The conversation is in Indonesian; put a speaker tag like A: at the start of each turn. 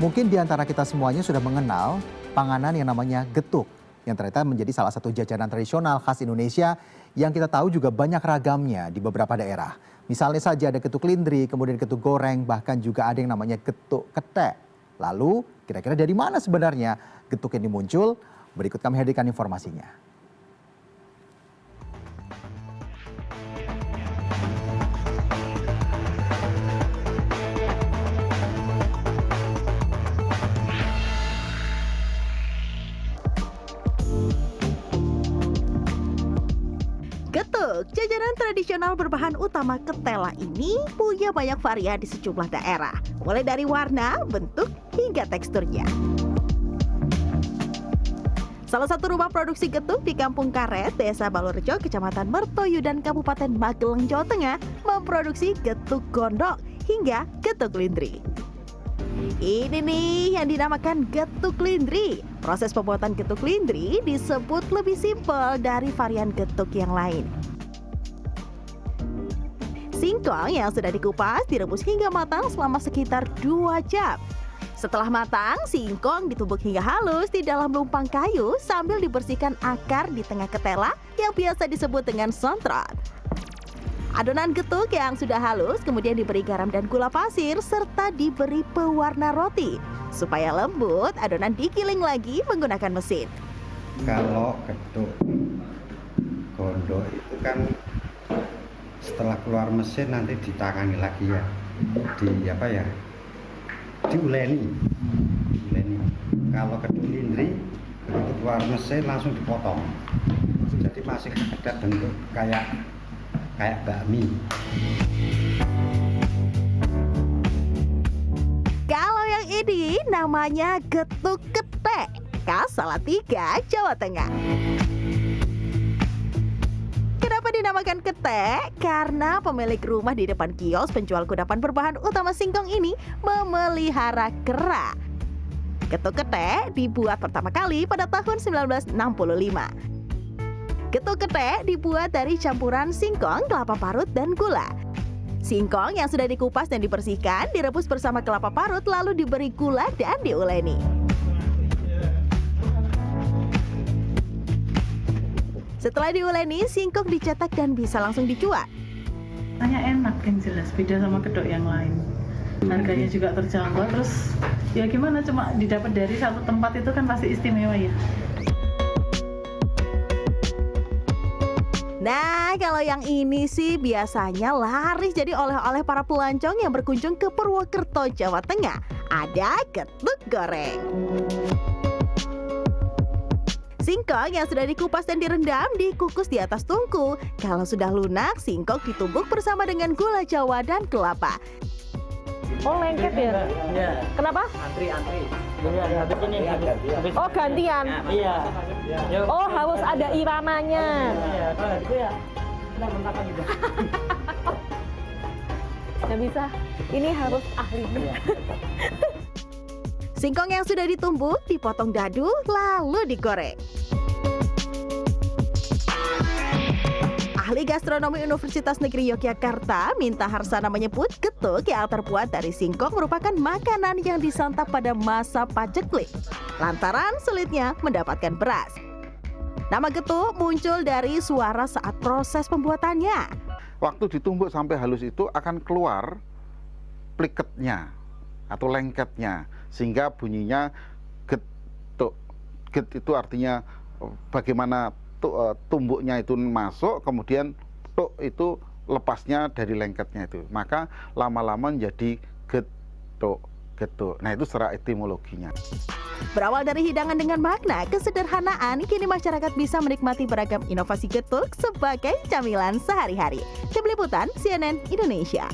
A: Mungkin di antara kita semuanya sudah mengenal panganan yang namanya getuk, yang ternyata menjadi salah satu jajanan tradisional khas Indonesia yang kita tahu juga banyak ragamnya di beberapa daerah. Misalnya saja ada getuk lindri, kemudian getuk goreng, bahkan juga ada yang namanya getuk ketek. Lalu kira-kira dari mana sebenarnya getuk ini muncul? Berikut kami hadirkan informasinya.
B: Getuk, jajanan tradisional berbahan utama ketela ini punya banyak varian di sejumlah daerah, mulai dari warna, bentuk, hingga teksturnya. Salah satu rumah produksi getuk di Kampung Karet, Desa Balurjo, Kecamatan Mertoyudan, Kabupaten Magelang, Jawa Tengah, memproduksi getuk gondok hingga getuk lindri. Ini nih yang dinamakan getuk lindri. Proses pembuatan getuk lindri disebut lebih simpel dari varian getuk yang lain. Singkong yang sudah dikupas direbus hingga matang selama sekitar 2 jam. Setelah matang, singkong ditumbuk hingga halus di dalam lumpang kayu sambil dibersihkan akar di tengah ketela yang biasa disebut dengan sontrot. Adonan getuk yang sudah halus kemudian diberi garam dan gula pasir serta diberi pewarna roti. Supaya lembut, adonan digiling lagi menggunakan mesin.
C: Kalau getuk gondok itu kan setelah keluar mesin nanti ditangani lagi ya. Diuleni. Kalau getuk lindri begitu keluar mesin langsung dipotong. Jadi masih ada bentuk kayak bakmi.
B: Kalau yang ini namanya getuk ketek, khas Salatiga, Jawa Tengah. Kenapa dinamakan ketek? Karena pemilik rumah di depan kios penjual kudapan berbahan utama singkong ini memelihara kera. Getuk ketek dibuat pertama kali pada tahun 1965. Getuk ketek dibuat dari campuran singkong, kelapa parut, dan gula. Singkong yang sudah dikupas dan dibersihkan direbus bersama kelapa parut lalu diberi gula dan diuleni. Setelah diuleni, singkong dicetak dan bisa langsung dijual.
D: Rasanya enak yang jelas, beda sama gedok yang lain. Harganya juga terjangkau, terus ya gimana cuma didapat dari satu tempat itu kan pasti istimewa ya.
B: Nah, kalau yang ini sih biasanya laris jadi oleh-oleh para pelancong yang berkunjung ke Purwokerto, Jawa Tengah. Ada getuk goreng. Singkong yang sudah dikupas dan direndam dikukus di atas tungku. Kalau sudah lunak, singkong ditumbuk bersama dengan gula Jawa dan kelapa.
E: Oh, lengket ya?
F: Iya.
E: Kenapa?
F: Antri. Habis ini.
E: Oh, gantian.
F: Iya.
E: Oh, harus ada iramanya.
F: Iya, kalau itu ya mentah-mentahkan gitu.
E: Nggak bisa. Ini harus ahli.
B: Singkong yang sudah ditumbuk dipotong dadu lalu digoreng. Ahli gastronomi Universitas Negeri Yogyakarta, Minta Harsana menyebut getuk yang terbuat dari singkong merupakan makanan yang disantap pada masa paceklik, lantaran sulitnya mendapatkan beras. Nama getuk muncul dari suara saat proses pembuatannya.
G: Waktu ditumbuk sampai halus itu akan keluar pliketnya atau lengketnya, sehingga bunyinya getuk. Get itu artinya bagaimana tumbuknya itu masuk, kemudian tuk itu lepasnya dari lengketnya itu. Maka lama-lama menjadi getuk. Nah, itu secara etimologinya.
B: Berawal dari hidangan dengan makna kesederhanaan, kini masyarakat bisa menikmati beragam inovasi getuk sebagai camilan sehari-hari. Tim Liputan CNN Indonesia.